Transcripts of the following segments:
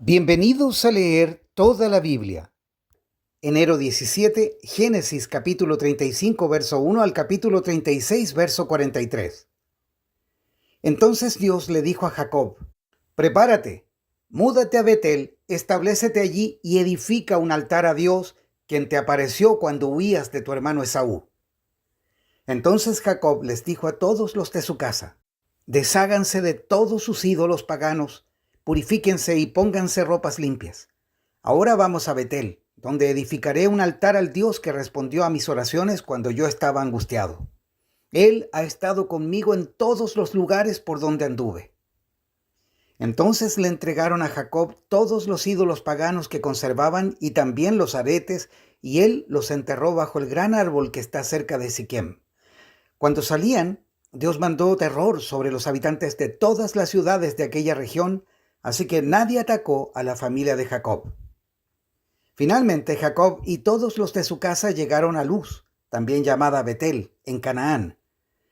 Bienvenidos a leer toda la Biblia. Enero 17, Génesis capítulo 35, verso 1 al capítulo 36, verso 43. Entonces Dios le dijo a Jacob: prepárate, múdate a Betel, establécete allí y edifica un altar a Dios, quien te apareció cuando huías de tu hermano Esaú. Entonces Jacob les dijo a todos los de su casa: desháganse de todos sus ídolos paganos, purifíquense y pónganse ropas limpias. Ahora vamos a Betel, donde edificaré un altar al Dios que respondió a mis oraciones cuando yo estaba angustiado. Él ha estado conmigo en todos los lugares por donde anduve. Entonces le entregaron a Jacob todos los ídolos paganos que conservaban y también los aretes, y él los enterró bajo el gran árbol que está cerca de Siquem. Cuando salían, Dios mandó terror sobre los habitantes de todas las ciudades de aquella región, así que nadie atacó a la familia de Jacob. Finalmente, Jacob y todos los de su casa llegaron a Luz, también llamada Betel, en Canaán.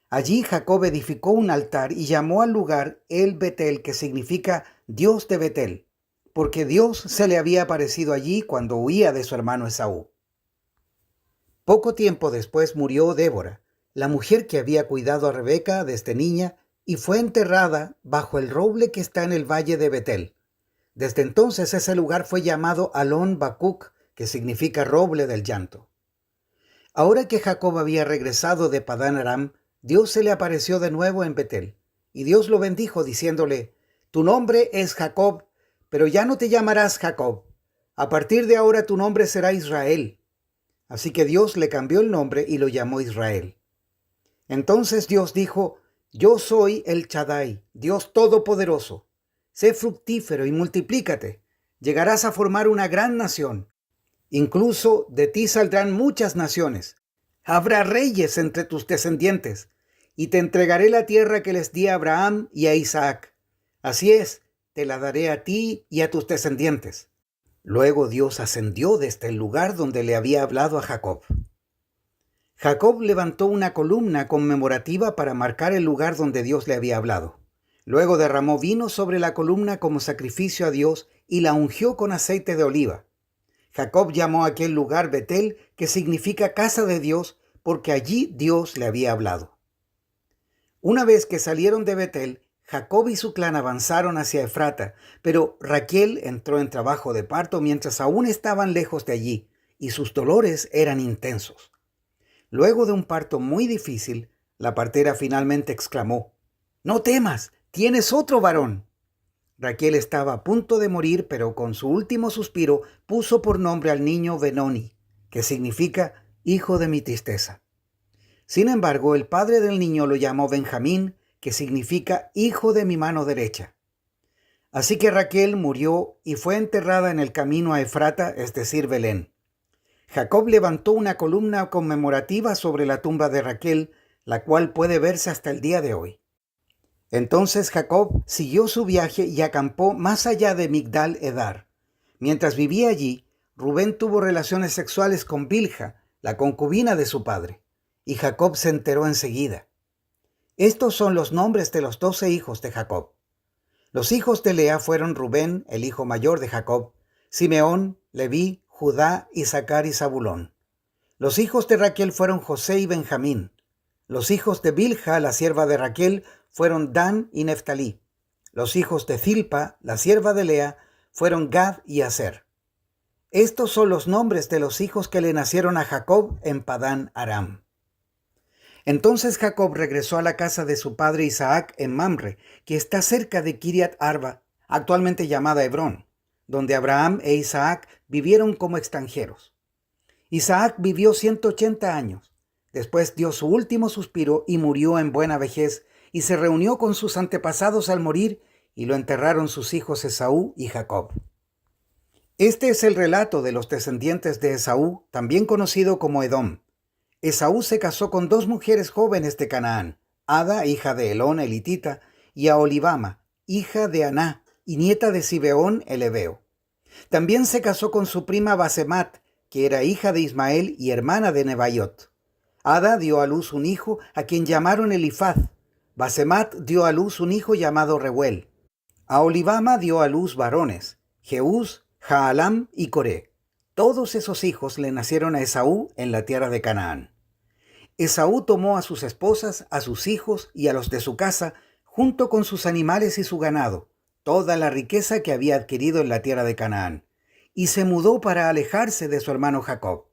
Allí Jacob edificó un altar y llamó al lugar El Betel, que significa Dios de Betel, porque Dios se le había aparecido allí cuando huía de su hermano Esaú. Poco tiempo después murió Débora, la mujer que había cuidado a Rebeca desde niña, y fue enterrada bajo el roble que está en el valle de Betel. Desde entonces ese lugar fue llamado Alon Bacuc, que significa roble del llanto. Ahora que Jacob había regresado de Padán Aram, Dios se le apareció de nuevo en Betel, y Dios lo bendijo diciéndole: tu nombre es Jacob, pero ya no te llamarás Jacob. A partir de ahora tu nombre será Israel. Así que Dios le cambió el nombre y lo llamó Israel. Entonces Dios dijo: yo soy el Shaddai, Dios Todopoderoso. Sé fructífero y multiplícate. Llegarás a formar una gran nación. Incluso de ti saldrán muchas naciones. Habrá reyes entre tus descendientes, y te entregaré la tierra que les di a Abraham y a Isaac. Así es, te la daré a ti y a tus descendientes. Luego Dios ascendió desde el lugar donde le había hablado a Jacob. Jacob levantó una columna conmemorativa para marcar el lugar donde Dios le había hablado. Luego derramó vino sobre la columna como sacrificio a Dios y la ungió con aceite de oliva. Jacob llamó a aquel lugar Betel, que significa casa de Dios, porque allí Dios le había hablado. Una vez que salieron de Betel, Jacob y su clan avanzaron hacia Efrata, pero Raquel entró en trabajo de parto mientras aún estaban lejos de allí, y sus dolores eran intensos. Luego de un parto muy difícil, la partera finalmente exclamó: no temas, tienes otro varón. Raquel estaba a punto de morir, pero con su último suspiro puso por nombre al niño Benoni, que significa hijo de mi tristeza. Sin embargo, el padre del niño lo llamó Benjamín, que significa hijo de mi mano derecha. Así que Raquel murió y fue enterrada en el camino a Efrata, es decir, Belén. Jacob levantó una columna conmemorativa sobre la tumba de Raquel, la cual puede verse hasta el día de hoy. Entonces Jacob siguió su viaje y acampó más allá de Migdal Edar. Mientras vivía allí, Rubén tuvo relaciones sexuales con Bilha, la concubina de su padre, y Jacob se enteró enseguida. Estos son los nombres de los 12 hijos de Jacob. Los hijos de Lea fueron Rubén, el hijo mayor de Jacob, Simeón, Leví, Judá, Isaacar y Zabulón. Los hijos de Raquel fueron José y Benjamín. Los hijos de Bilha, la sierva de Raquel, fueron Dan y Neftalí. Los hijos de Zilpa, la sierva de Lea, fueron Gad y Aser. Estos son los nombres de los hijos que le nacieron a Jacob en Padán Aram. Entonces Jacob regresó a la casa de su padre Isaac en Mamre, que está cerca de Kiriat Arba, actualmente llamada Hebrón, donde Abraham e Isaac vivieron como extranjeros. Isaac vivió 180 años. Después dio su último suspiro y murió en buena vejez, y se reunió con sus antepasados al morir, y lo enterraron sus hijos Esaú y Jacob. Este es el relato de los descendientes de Esaú, también conocido como Edom. Esaú se casó con 2 mujeres jóvenes de Canaán: Ada, hija de Elón elitita, y Aholibama, hija de Aná y nieta de Sibeón el heveo. También se casó con su prima Basemat, que era hija de Ismael y hermana de Nebaiot. Ada dio a luz un hijo a quien llamaron Elifaz. Basemat dio a luz un hijo llamado Reuel. Aholibama dio a luz varones: Jeús, Jaalam y Coré. Todos esos hijos le nacieron a Esaú en la tierra de Canaán. Esaú tomó a sus esposas, a sus hijos y a los de su casa, junto con sus animales y su ganado, toda la riqueza que había adquirido en la tierra de Canaán, y se mudó para alejarse de su hermano Jacob.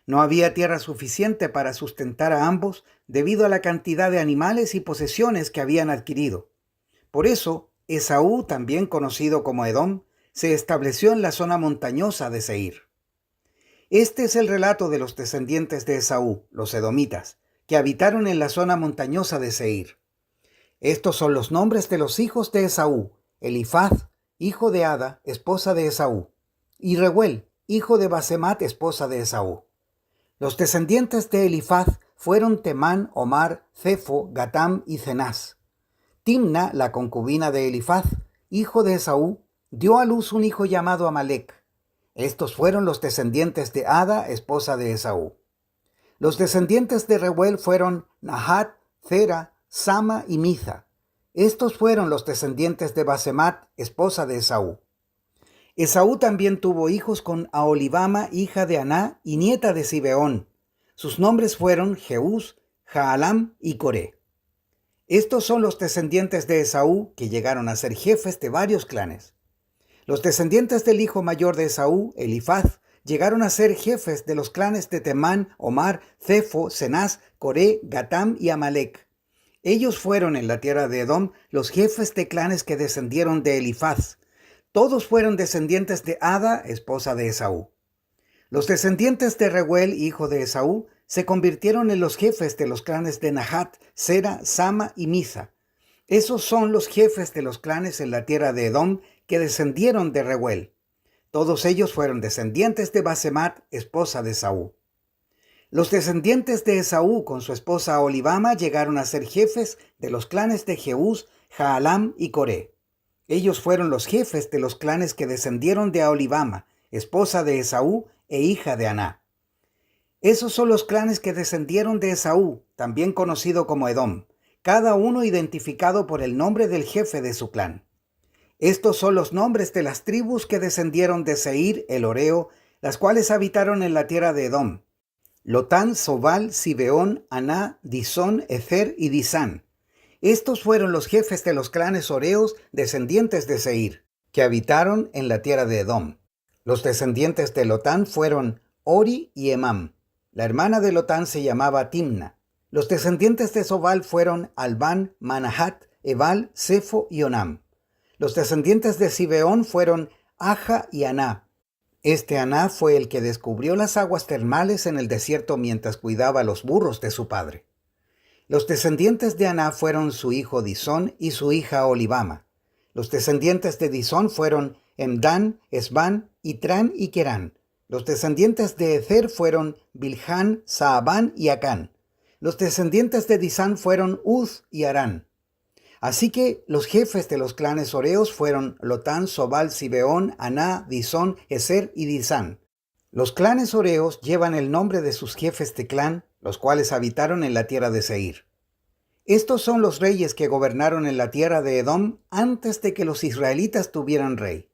No había tierra suficiente para sustentar a ambos debido a la cantidad de animales y posesiones que habían adquirido. Por eso, Esaú, también conocido como Edom, se estableció en la zona montañosa de Seir. Este es el relato de los descendientes de Esaú, los edomitas, que habitaron en la zona montañosa de Seir. Estos son los nombres de los hijos de Esaú: Elifaz, hijo de Ada, esposa de Esaú, y Reuel, hijo de Basemat, esposa de Esaú. Los descendientes de Elifaz fueron Temán, Omar, Cefo, Gatam y Cenaz. Timna, la concubina de Elifaz, hijo de Esaú, dio a luz un hijo llamado Amalec. Estos fueron los descendientes de Ada, esposa de Esaú. Los descendientes de Reuel fueron Nahat, Zera, Sama y Miza. Estos fueron los descendientes de Basemat, esposa de Esaú. Esaú también tuvo hijos con Aholibama, hija de Aná y nieta de Zibeón. Sus nombres fueron Jeús, Jaalam y Coré. Estos son los descendientes de Esaú que llegaron a ser jefes de varios clanes. Los descendientes del hijo mayor de Esaú, Elifaz, llegaron a ser jefes de los clanes de Temán, Omar, Cefo, Cenaz, Coré, Gatam y Amalec. Ellos fueron en la tierra de Edom los jefes de clanes que descendieron de Elifaz. Todos fueron descendientes de Ada, esposa de Esaú. Los descendientes de Reuel, hijo de Esaú, se convirtieron en los jefes de los clanes de Nahat, Zera, Sama y Miza. Esos son los jefes de los clanes en la tierra de Edom que descendieron de Reuel. Todos ellos fueron descendientes de Basemat, esposa de Esaú. Los descendientes de Esaú con su esposa Aholibama llegaron a ser jefes de los clanes de Jeús, Jaalam y Coré. Ellos fueron los jefes de los clanes que descendieron de Aholibama, esposa de Esaú e hija de Aná. Esos son los clanes que descendieron de Esaú, también conocido como Edom, cada uno identificado por el nombre del jefe de su clan. Estos son los nombres de las tribus que descendieron de Seir, el Horeo, las cuales habitaron en la tierra de Edom: Lotán, Sobal, Zibeón, Aná, Disón, Ezer y Disán. Estos fueron los jefes de los clanes horeos descendientes de Seir, que habitaron en la tierra de Edom. Los descendientes de Lotán fueron Ori y Emam. La hermana de Lotán se llamaba Timna. Los descendientes de Sobal fueron Albán, Manahat, Ebal, Cefo y Onam. Los descendientes de Zibeón fueron Aja y Aná. Este Aná fue el que descubrió las aguas termales en el desierto mientras cuidaba los burros de su padre. Los descendientes de Aná fueron su hijo Disón y su hija Olibama. Los descendientes de Disón fueron Emdán, Esbán, Itrán y Querán. Los descendientes de Ezer fueron Bilhán, Saabán y Acán. Los descendientes de Disán fueron Uz y Arán. Así que los jefes de los clanes horeos fueron Lotán, Sobal, Zibeón, Aná, Disón, Ezer y Disán. Los clanes horeos llevan el nombre de sus jefes de clan, los cuales habitaron en la tierra de Seir. Estos son los reyes que gobernaron en la tierra de Edom antes de que los israelitas tuvieran rey.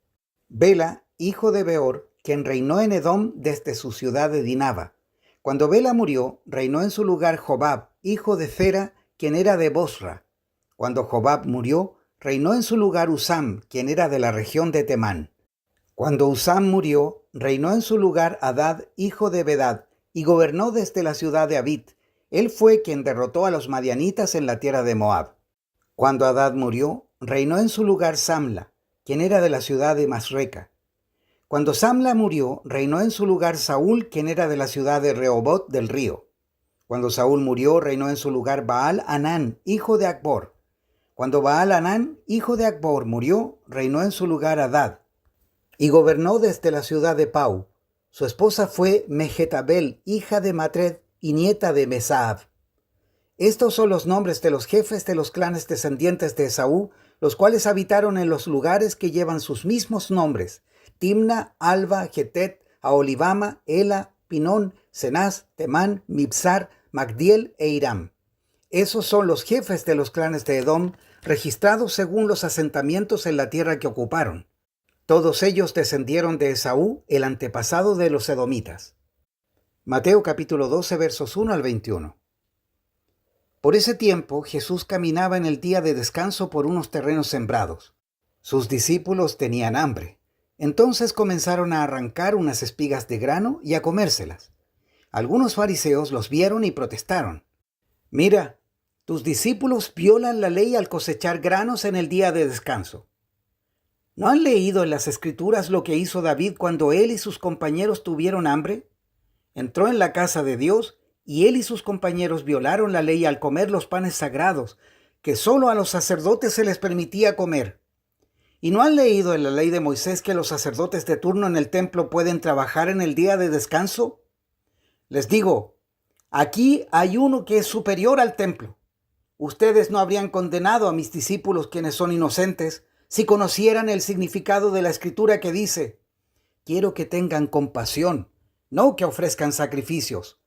Bela, hijo de Beor, quien reinó en Edom desde su ciudad de Dinaba. Cuando Bela murió, reinó en su lugar Jobab, hijo de Zera, quien era de Bosra. Cuando Jobab murió, reinó en su lugar Usam, quien era de la región de Temán. Cuando Usam murió, reinó en su lugar Hadad, hijo de Bedad, y gobernó desde la ciudad de Abit. Él fue quien derrotó a los madianitas en la tierra de Moab. Cuando Hadad murió, reinó en su lugar Samla, quien era de la ciudad de Masreca. Cuando Samla murió, reinó en su lugar Saúl, quien era de la ciudad de Rehobot del río. Cuando Saúl murió, reinó en su lugar Baal Hanán, hijo de Acbor. Cuando Baal Hanán, hijo de Acbor, murió, reinó en su lugar Hadad, y gobernó desde la ciudad de Pau. Su esposa fue Mehetabel, hija de Matred y nieta de Mesaab. Estos son los nombres de los jefes de los clanes descendientes de Esaú, los cuales habitaron en los lugares que llevan sus mismos nombres: Timna, Alba, Getet, Aholibama, Ela, Pinón, Cenaz, Temán, Mibsar, Magdiel e Iram. Esos son los jefes de los clanes de Edom, registrados según los asentamientos en la tierra que ocuparon. Todos ellos descendieron de Esaú, el antepasado de los edomitas. Mateo capítulo 12, versos 1 al 21. Por ese tiempo Jesús caminaba en el día de descanso por unos terrenos sembrados. Sus discípulos tenían hambre. Entonces comenzaron a arrancar unas espigas de grano y a comérselas. Algunos fariseos los vieron y protestaron. «Mira, tus discípulos violan la ley al cosechar granos en el día de descanso». ¿No han leído en las Escrituras lo que hizo David cuando él y sus compañeros tuvieron hambre? Entró en la casa de Dios y él y sus compañeros violaron la ley al comer los panes sagrados, que solo a los sacerdotes se les permitía comer. ¿Y no han leído en la ley de Moisés que los sacerdotes de turno en el templo pueden trabajar en el día de descanso? Les digo, aquí hay uno que es superior al templo. Ustedes no habrían condenado a mis discípulos, quienes son inocentes, si conocieran el significado de la Escritura que dice: quiero que tengan compasión, no que ofrezcan sacrificios,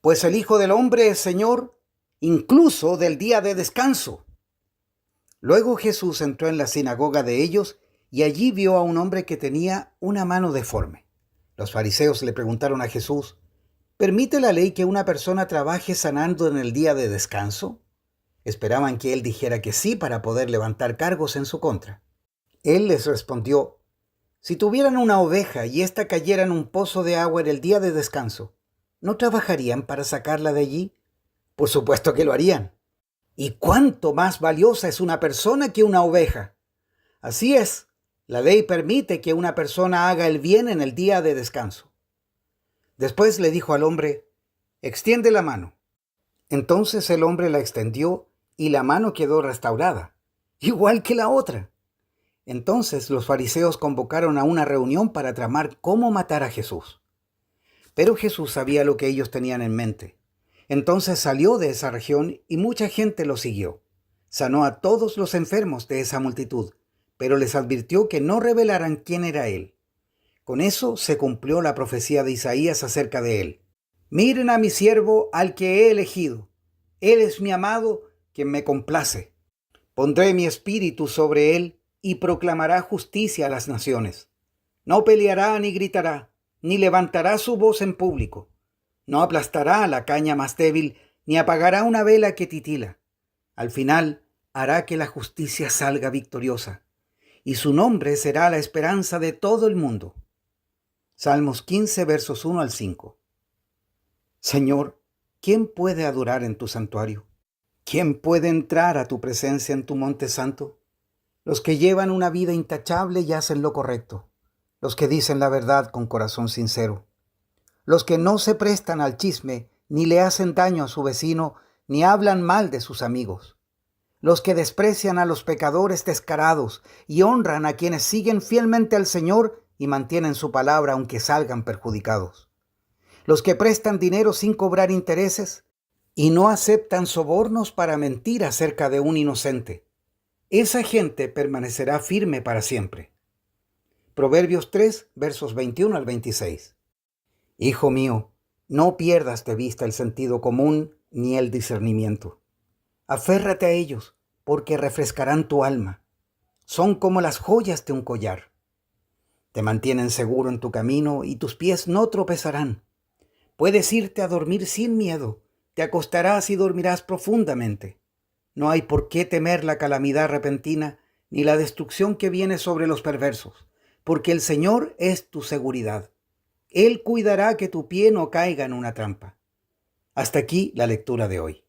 pues el Hijo del Hombre es Señor, incluso del día de descanso. Luego Jesús entró en la sinagoga de ellos y allí vio a un hombre que tenía una mano deforme. Los fariseos le preguntaron a Jesús: ¿permite la ley que una persona trabaje sanando en el día de descanso? Esperaban que él dijera que sí para poder levantar cargos en su contra. Él les respondió: si tuvieran una oveja y ésta cayera en un pozo de agua en el día de descanso, ¿no trabajarían para sacarla de allí? Por supuesto que lo harían. ¿Y cuánto más valiosa es una persona que una oveja? Así es, la ley permite que una persona haga el bien en el día de descanso. Después le dijo al hombre: extiende la mano. Entonces el hombre la extendió y la mano quedó restaurada, igual que la otra. Entonces los fariseos convocaron a una reunión para tramar cómo matar a Jesús. Pero Jesús sabía lo que ellos tenían en mente. Entonces salió de esa región y mucha gente lo siguió. Sanó a todos los enfermos de esa multitud, pero les advirtió que no revelaran quién era él. Con eso se cumplió la profecía de Isaías acerca de él. Miren a mi siervo al que he elegido. Él es mi amado, quien me complace. Pondré mi espíritu sobre él y proclamará justicia a las naciones. No peleará ni gritará, ni levantará su voz en público. No aplastará a la caña más débil, ni apagará una vela que titila. Al final hará que la justicia salga victoriosa, y su nombre será la esperanza de todo el mundo. Salmos 15, versos 1 al 5. Señor, ¿quién puede adorar en tu santuario? ¿Quién puede entrar a tu presencia en tu monte santo? Los que llevan una vida intachable y hacen lo correcto, los que dicen la verdad con corazón sincero, los que no se prestan al chisme, ni le hacen daño a su vecino, ni hablan mal de sus amigos, los que desprecian a los pecadores descarados y honran a quienes siguen fielmente al Señor y mantienen su palabra aunque salgan perjudicados, los que prestan dinero sin cobrar intereses y no aceptan sobornos para mentir acerca de un inocente. Esa gente permanecerá firme para siempre. Proverbios 3, versos 21 al 26. Hijo mío, no pierdas de vista el sentido común ni el discernimiento. Aférrate a ellos, porque refrescarán tu alma. Son como las joyas de un collar. Te mantienen seguro en tu camino y tus pies no tropezarán. Puedes irte a dormir sin miedo, te acostarás y dormirás profundamente. No hay por qué temer la calamidad repentina ni la destrucción que viene sobre los perversos, porque el Señor es tu seguridad. Él cuidará que tu pie no caiga en una trampa. Hasta aquí la lectura de hoy.